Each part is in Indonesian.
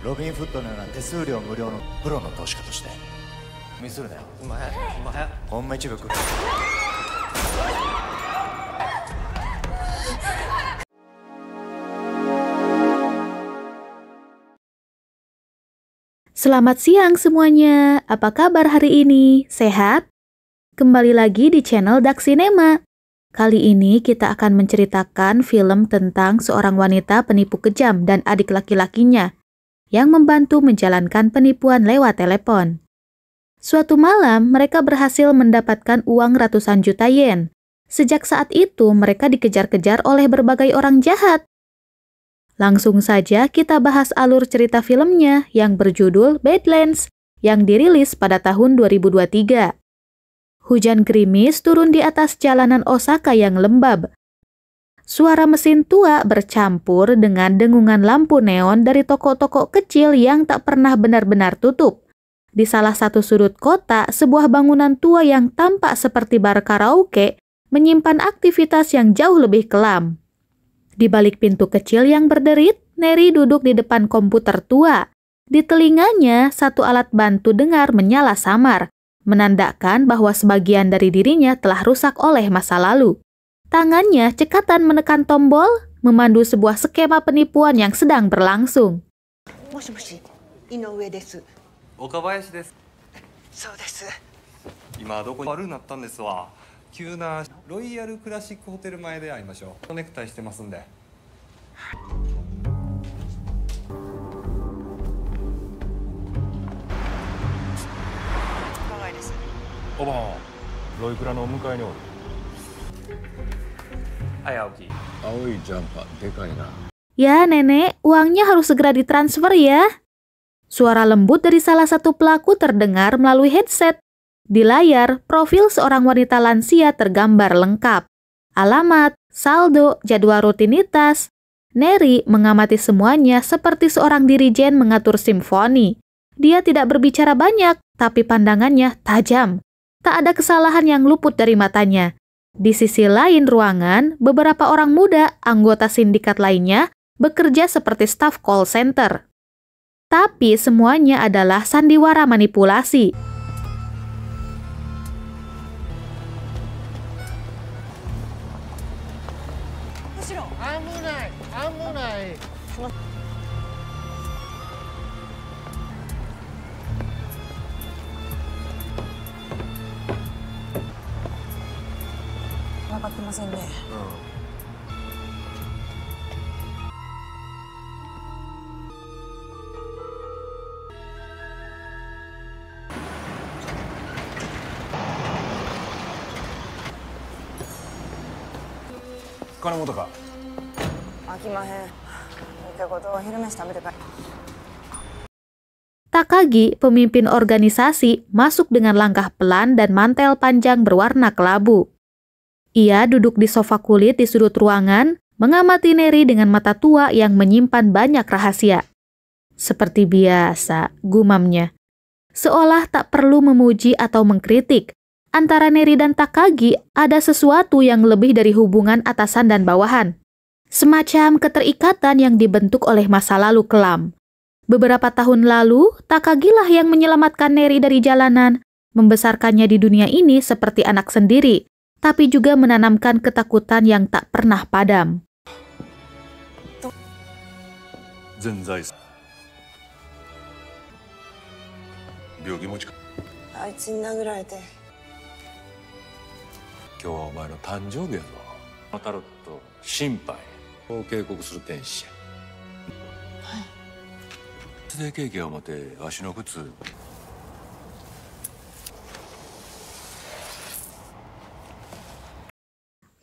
ロビンフットのような手数料無料のプロの投資家としてミスるなよ。うまい、うまい。ほんま一部来る。Selamat siang semuanya, apa kabar hari ini? Sehat? Kembali lagi di channel Dak Cinema. Kali ini kita akan menceritakan film tentang seorang wanita penipu kejam dan adik laki-lakinya yang membantu menjalankan penipuan lewat telepon. Suatu malam, mereka berhasil mendapatkan uang ratusan juta yen. Sejak saat itu, mereka dikejar-kejar oleh berbagai orang jahat. Langsung saja kita bahas alur cerita filmnya yang berjudul Badlands yang dirilis pada tahun 2023. Hujan gerimis turun di atas jalanan Osaka yang lembab. Suara mesin tua bercampur dengan dengungan lampu neon dari toko-toko kecil yang tak pernah benar-benar tutup. Di salah satu sudut kota, sebuah bangunan tua yang tampak seperti bar karaoke menyimpan aktivitas yang jauh lebih kelam. Di balik pintu kecil yang berderit, Neri duduk di depan komputer tua. Di telinganya, satu alat bantu dengar menyala samar, menandakan bahwa sebagian dari dirinya telah rusak oleh masa lalu. Tangannya cekatan menekan tombol, memandu sebuah skema penipuan yang sedang berlangsung. Moshi-moshi, Inoue desu. Okabayashi desu. そうです。今どこに悪くなったんですわ。急なロイヤルクラシックホテル前で会いましょう。ネクタイしてますんで。長いです。おばん、ロイクラの向かいにおる。はい、青木。青いジャンパー、でかいな。Ya, Nenek, uangnya harus segera ditransfer ya. Suara lembut dari salah satu pelaku terdengar melalui headset. Di layar, profil seorang wanita lansia tergambar lengkap. Alamat, saldo, jadwal rutinitas. Neri mengamati semuanya seperti seorang dirijen mengatur simfoni. Dia tidak berbicara banyak, tapi pandangannya tajam. Tak ada kesalahan yang luput dari matanya. Di sisi lain ruangan, beberapa orang muda, anggota sindikat lainnya, bekerja seperti staf call center. Tapi semuanya adalah sandiwara manipulasi. Takagi, pemimpin organisasi, masuk dengan langkah pelan dan mantel panjang berwarna kelabu. Ia duduk di sofa kulit di sudut ruangan, mengamati Neri dengan mata tua yang menyimpan banyak rahasia. Seperti biasa, gumamnya. Seolah tak perlu memuji atau mengkritik. Antara Neri dan Takagi ada sesuatu yang lebih dari hubungan atasan dan bawahan. Semacam keterikatan yang dibentuk oleh masa lalu kelam. Beberapa tahun lalu, Takagi lah yang menyelamatkan Neri dari jalanan, membesarkannya di dunia ini seperti anak sendiri, tapi juga menanamkan ketakutan yang tak pernah padam.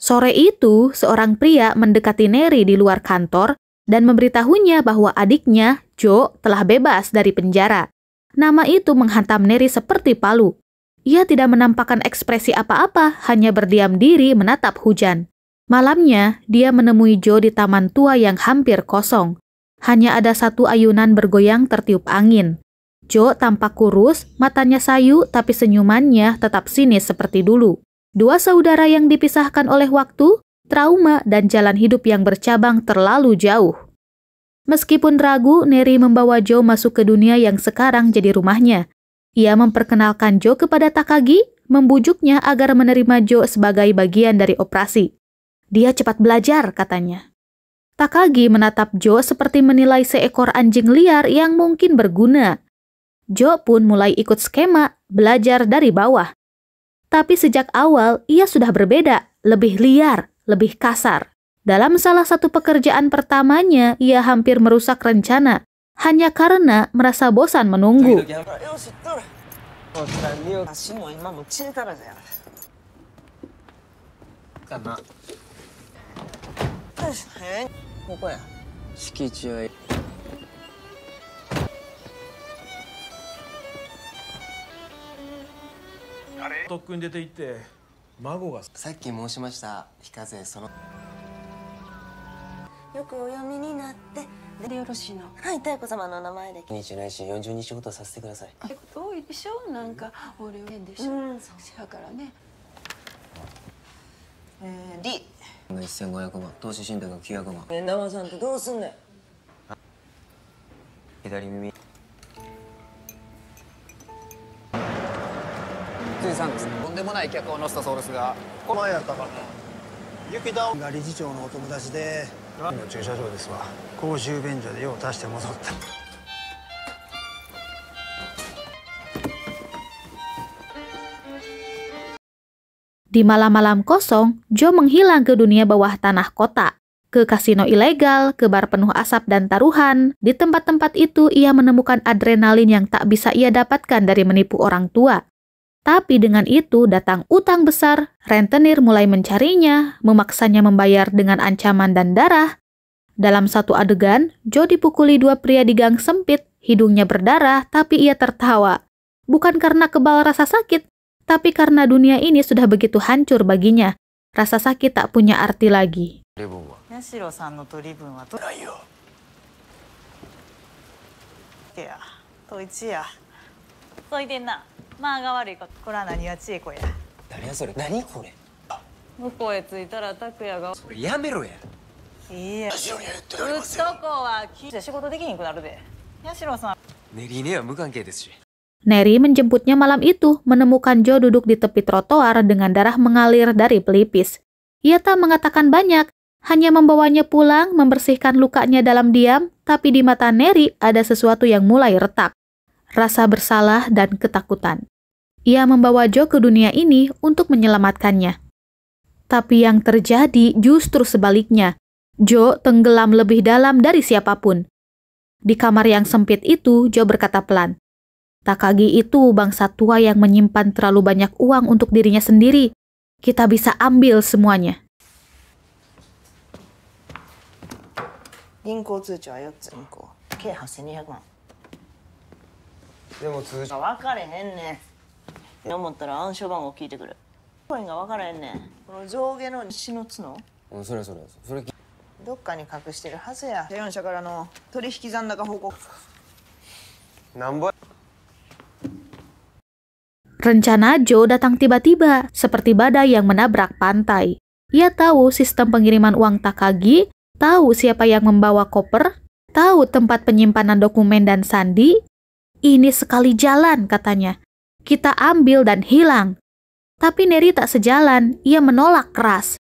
Sore itu, seorang pria mendekati Neri di luar kantor dan memberitahunya bahwa adiknya, Jo, telah bebas dari penjara. Nama itu menghantam Neri seperti palu. Ia tidak menampakkan ekspresi apa-apa, hanya berdiam diri menatap hujan. Malamnya, dia menemui Jo di taman tua yang hampir kosong. Hanya ada satu ayunan bergoyang tertiup angin. Jo tampak kurus, matanya sayu, tapi senyumannya tetap sinis seperti dulu. Dua saudara yang dipisahkan oleh waktu, trauma, dan jalan hidup yang bercabang terlalu jauh. Meskipun ragu, Neri membawa Joe masuk ke dunia yang sekarang jadi rumahnya. Ia memperkenalkan Joe kepada Takagi, membujuknya agar menerima Joe sebagai bagian dari operasi. Dia cepat belajar, katanya. Takagi menatap Joe seperti menilai seekor anjing liar yang mungkin berguna. Joe pun mulai ikut skema, belajar dari bawah. Tapi sejak awal, ia sudah berbeda, lebih liar, lebih kasar. Dalam salah satu pekerjaan pertamanya, ia hampir merusak rencana, hanya karena merasa bosan menunggu. Di malam-malam kosong, Joe menghilang ke dunia bawah tanah kota. Ke kasino ilegal, ke bar penuh asap dan taruhan. Di tempat-tempat itu ia menemukan adrenalin yang tak bisa ia dapatkan dari menipu orang tua. Tapi dengan itu datang utang besar, rentenir mulai mencarinya, memaksanya membayar dengan ancaman dan darah. Dalam satu adegan, Joe dipukuli dua pria di gang sempit, hidungnya berdarah tapi ia tertawa. Bukan karena kebal rasa sakit, tapi karena dunia ini sudah begitu hancur baginya. Rasa sakit tak punya arti lagi. Neri menjemputnya malam itu, menemukan Joe duduk di tepi trotoar dengan darah mengalir dari pelipis. Ia tak mengatakan banyak, hanya membawanya pulang, membersihkan lukanya dalam diam, tapi di mata Neri ada sesuatu yang mulai retak. Rasa bersalah dan ketakutan. Ia membawa Joe ke dunia ini untuk menyelamatkannya. Tapi yang terjadi justru sebaliknya. Joe tenggelam lebih dalam dari siapapun. Di kamar yang sempit itu, Joe berkata pelan, "Takagi itu bangsa tua yang menyimpan terlalu banyak uang untuk dirinya sendiri. Kita bisa ambil semuanya." 銀行通帳は4つ銀行計8200万でも通帳分かれへんねん思ったら暗証番号聞いてくるコインが分からへんねんこの上下の死の角それどっかに隠してるはずや4社からの取引残高報告なんぼ Rencana Joe datang tiba-tiba, seperti badai yang menabrak pantai. Ia tahu sistem pengiriman uang Takagi, tahu siapa yang membawa koper, tahu tempat penyimpanan dokumen dan sandi. Ini sekali jalan, katanya. Kita ambil dan hilang. Tapi Neri tak sejalan, ia menolak keras.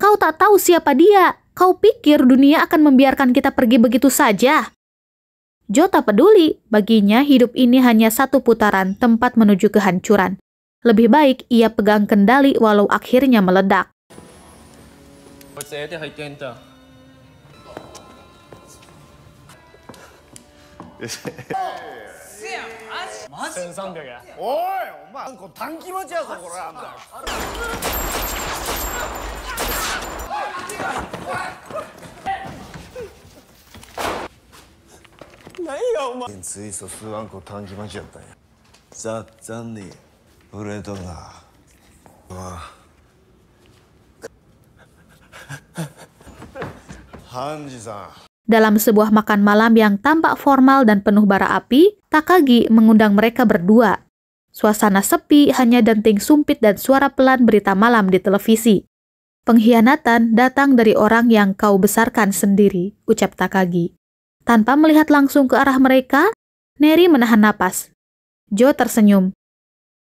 Kau tak tahu siapa dia. Kau pikir dunia akan membiarkan kita pergi begitu saja? Joe tak peduli, baginya hidup ini hanya satu putaran tempat menuju kehancuran. Lebih baik ia pegang kendali walau akhirnya meledak.水素数万個短期待ちやったんや残念プレートがハンジさん Dalam sebuah makan malam yang tampak formal dan penuh bara api, Takagi mengundang mereka berdua. Suasana sepi, hanya denting sumpit dan suara pelan berita malam di televisi. Pengkhianatan datang dari orang yang kau besarkan sendiri, ucap Takagi. Tanpa melihat langsung ke arah mereka, Neri menahan napas. Joe tersenyum.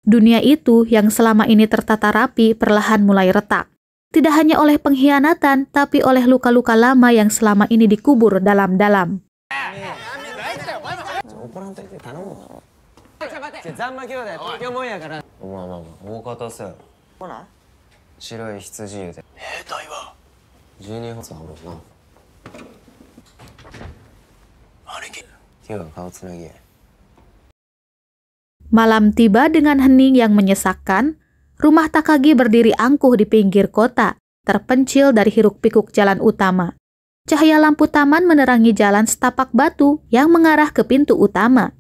Dunia itu yang selama ini tertata rapi perlahan mulai retak. Tidak hanya oleh pengkhianatan, tapi oleh luka-luka lama yang selama ini dikubur dalam-dalam. Malam tiba dengan hening yang menyesakkan. Rumah Takagi berdiri angkuh di pinggir kota, terpencil dari hiruk-pikuk jalan utama. Cahaya lampu taman menerangi jalan setapak batu yang mengarah ke pintu utama.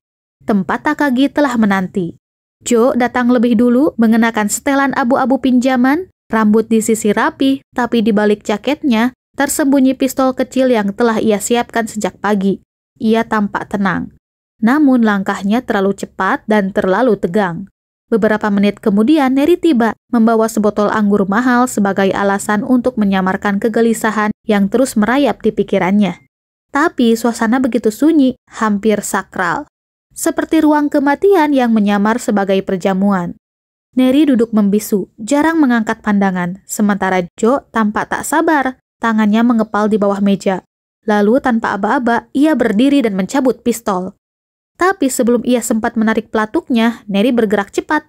Tempat Takagi telah menanti. Joe datang lebih dulu mengenakan setelan abu-abu pinjaman, rambut disisir rapi, tapi di balik jaketnya tersembunyi pistol kecil yang telah ia siapkan sejak pagi. Ia tampak tenang. Namun langkahnya terlalu cepat dan terlalu tegang. Beberapa menit kemudian Neri tiba, membawa sebotol anggur mahal sebagai alasan untuk menyamarkan kegelisahan yang terus merayap di pikirannya. Tapi suasana begitu sunyi, hampir sakral. Seperti ruang kematian yang menyamar sebagai perjamuan. Neri duduk membisu, jarang mengangkat pandangan, sementara Joe tampak tak sabar, tangannya mengepal di bawah meja. Lalu tanpa aba-aba, ia berdiri dan mencabut pistol. Tapi sebelum ia sempat menarik pelatuknya, Neri bergerak cepat.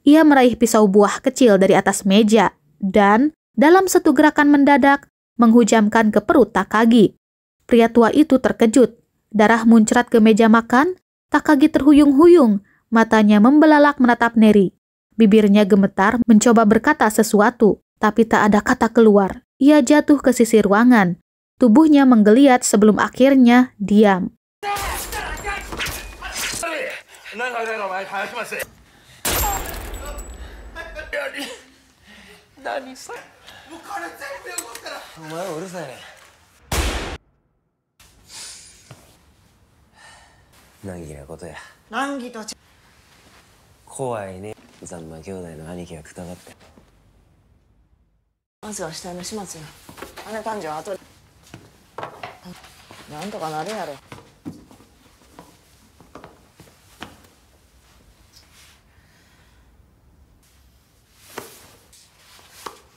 Ia meraih pisau buah kecil dari atas meja, dan dalam satu gerakan mendadak, menghujamkan ke perut Takagi. Pria tua itu terkejut. Darah muncrat ke meja makan, Takagi terhuyung-huyung, matanya membelalak menatap Neri. Bibirnya gemetar mencoba berkata sesuatu, tapi tak ada kata keluar. Ia jatuh ke sisi ruangan. Tubuhnya menggeliat sebelum akhirnya diam.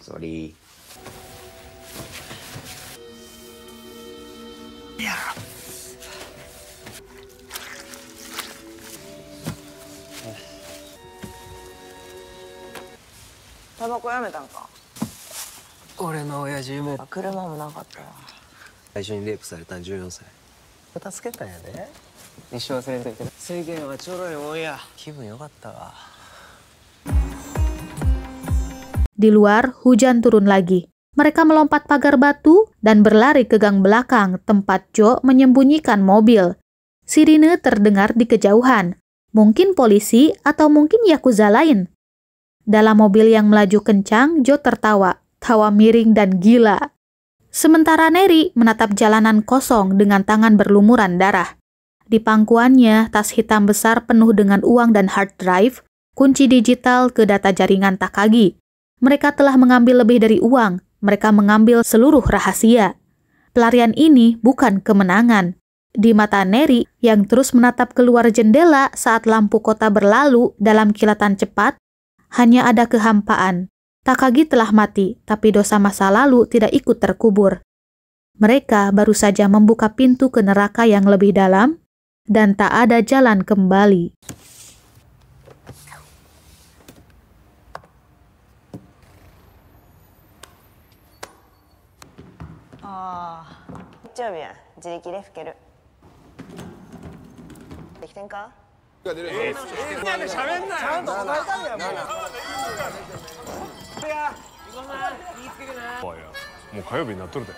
Sorry. Tabako やめたんか。俺の親父も車もなかったわ。最初にレイプされた14歳。助けたんやで。一生忘れんといてな。世間はちょろいもんや。気分良かったわ。Di luar, hujan turun lagi. Mereka melompat pagar batu dan berlari ke gang belakang tempat Joe menyembunyikan mobil. Sirine terdengar di kejauhan. Mungkin polisi atau mungkin yakuza lain. Dalam mobil yang melaju kencang, Joe tertawa. Tawa miring dan gila. Sementara Neri menatap jalanan kosong dengan tangan berlumuran darah. Di pangkuannya, tas hitam besar penuh dengan uang dan hard drive, kunci digital ke data jaringan Takagi. Mereka telah mengambil lebih dari uang, mereka mengambil seluruh rahasia. Pelarian ini bukan kemenangan. Di mata Neri yang terus menatap keluar jendela saat lampu kota berlalu dalam kilatan cepat, hanya ada kehampaan. Takagi telah mati, tapi dosa masa lalu tidak ikut terkubur. Mereka baru saja membuka pintu ke neraka yang lebih dalam, dan tak ada jalan kembali.もう火曜日になっとるで。